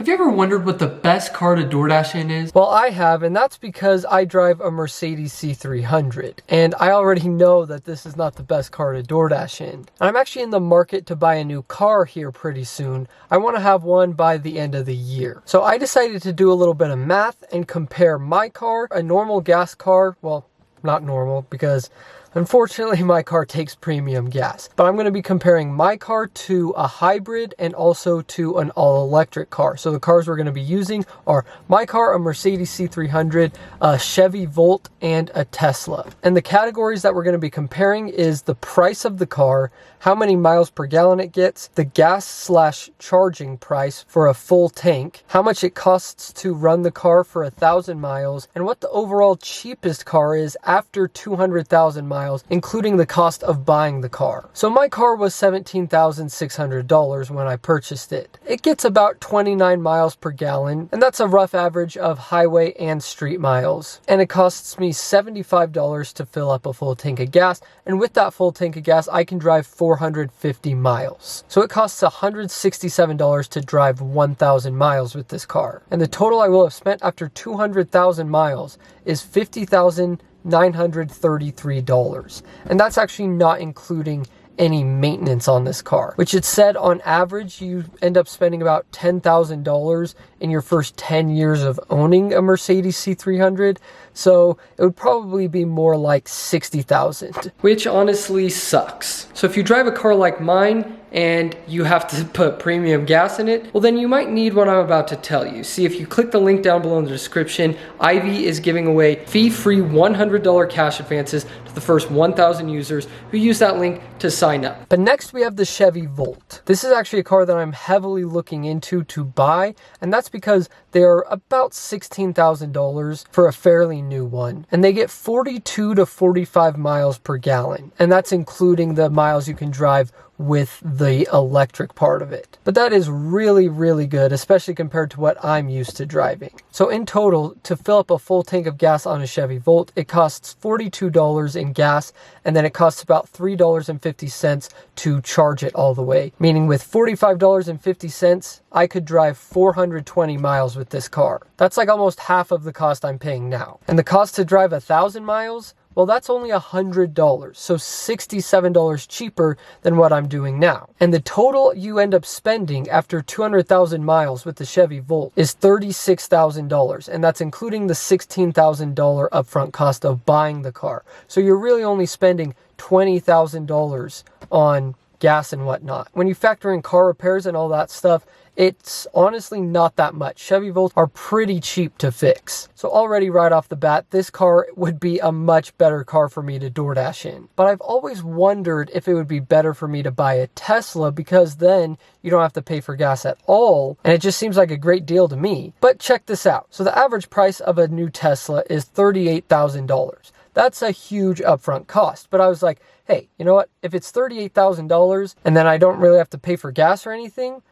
Have you ever wondered what the best car to DoorDash in is? Well, I have, and that's because I drive a Mercedes C300, and I already know that this is not the best car to DoorDash in. I'm actually in the market to buy a new car here pretty soon. I want to have one by the end of the year. So I decided to do a little bit of math and compare my car, a normal gas car, well, not normal because unfortunately my car takes premium gas, but I'm going to be comparing my car to a hybrid and also to an all-electric car. So the cars we're going to be using are my car, a Mercedes C300, a Chevy Volt, and a Tesla. And the categories that we're going to be comparing is the price of the car, how many miles per gallon it gets, the gas/charging price for a full tank, how much it costs to run the car for 1,000 miles, and what the overall cheapest car is after 200,000 miles, including the cost of buying the car. So my car was $17,600 when I purchased it. It gets about 29 miles per gallon, and that's a rough average of highway and street miles. And it costs me $75 to fill up a full tank of gas, and with that full tank of gas, I can drive 450 miles. So it costs $167 to drive 1,000 miles with this car. And the total I will have spent after 200,000 miles is $50,933. And that's actually not including any maintenance on this car, which it said on average you end up spending about $10,000 in your first 10 years of owning a Mercedes C300. So it would probably be more like $60,000, which honestly sucks. So if you drive a car like mine and you have to put premium gas in it, well then you might need what I'm about to tell you. See, if you click the link down below in the description, Ivy is giving away fee-free $100 cash advances to the first 1,000 users who use that link to sign up. But next we have the Chevy Volt. This is actually a car that I'm heavily looking into to buy, and that's because they are about $16,000 for a fairly new one. And they get 42 to 45 miles per gallon, and that's including the miles you can drive with the electric part of it. But that is really, really good, especially compared to what I'm used to driving. So in total, to fill up a full tank of gas on a Chevy Volt, it costs $42 in gas, and then it costs about $3.50 to charge it all the way. Meaning with $45.50, I could drive 420 miles with this car. That's like almost half of the cost I'm paying now. And the cost to drive 1,000 miles, well, that's only $100, so $67 cheaper than what I'm doing now. And the total you end up spending after 200,000 miles with the Chevy Volt is $36,000, and that's including the $16,000 upfront cost of buying the car. So you're really only spending $20,000 on gas and whatnot. When you factor in car repairs and all that stuff, it's honestly not that much. Chevy Volts are pretty cheap to fix. So already right off the bat, this car would be a much better car for me to DoorDash in. But I've always wondered if it would be better for me to buy a Tesla, because then you don't have to pay for gas at all. And it just seems like a great deal to me. But check this out. So the average price of a new Tesla is $38,000. That's a huge upfront cost. But I was like, hey, you know what? If it's $38,000 and then I don't really have to pay for gas or anything,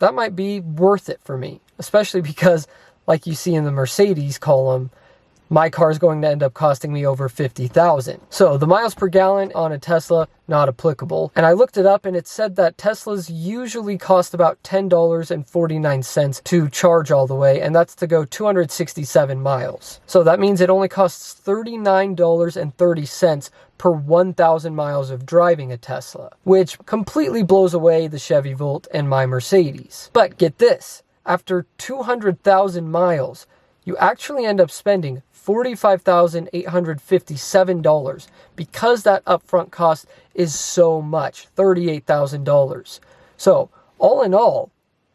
that might be worth it for me, especially because, like you see in the Mercedes column, my car is going to end up costing me over $50,000. So the miles per gallon on a Tesla, not applicable. And I looked it up and it said that Teslas usually cost about $10.49 to charge all the way, and that's to go 267 miles. So that means it only costs $39.30 per 1,000 miles of driving a Tesla, which completely blows away the Chevy Volt and my Mercedes. But get this, after 200,000 miles, you actually end up spending $45,857 because that upfront cost is so much, $38,000. So all in all,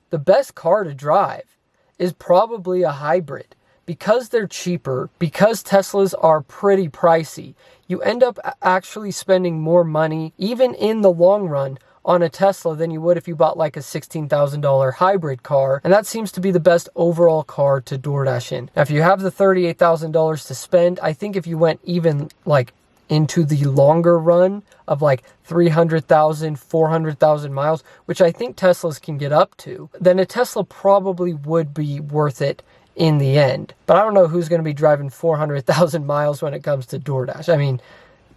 the best car to drive is probably a hybrid. Because they're cheaper, because Teslas are pretty pricey, you end up actually spending more money, even in the long run, on a Tesla than you would if you bought like a $16,000 hybrid car. And that seems to be the best overall car to DoorDash in. Now, if you have the $38,000 to spend, I think if you went even like into the longer run of like 300,000, 400,000 miles, which I think Teslas can get up to, then a Tesla probably would be worth it in the end. But I don't know who's going to be driving 400,000 miles when it comes to DoorDash. I mean,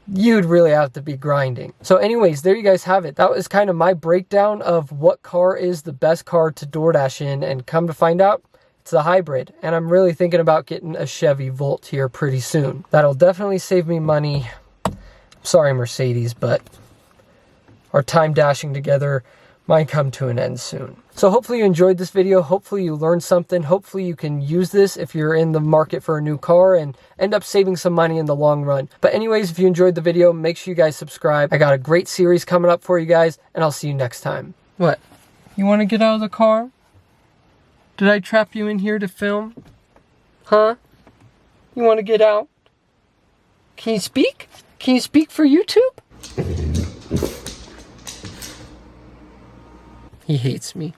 you'd really have to be grinding. So anyways, there you guys have it. That was kind of my breakdown of what car is the best car to DoorDash in, and come to find out, it's a hybrid. And I'm really thinking about getting a Chevy Volt here pretty soon. That'll definitely save me money. Sorry, Mercedes, but our time dashing together might come to an end soon. So hopefully you enjoyed this video. Hopefully you learned something. Hopefully you can use this if you're in the market for a new car and end up saving some money in the long run. But anyways, if you enjoyed the video, make sure you guys subscribe. I got a great series coming up for you guys, and I'll see you next time. What? You want to get out of the car? Did I trap you in here to film? Huh? You want to get out? Can you speak? Can you speak for YouTube? He hates me.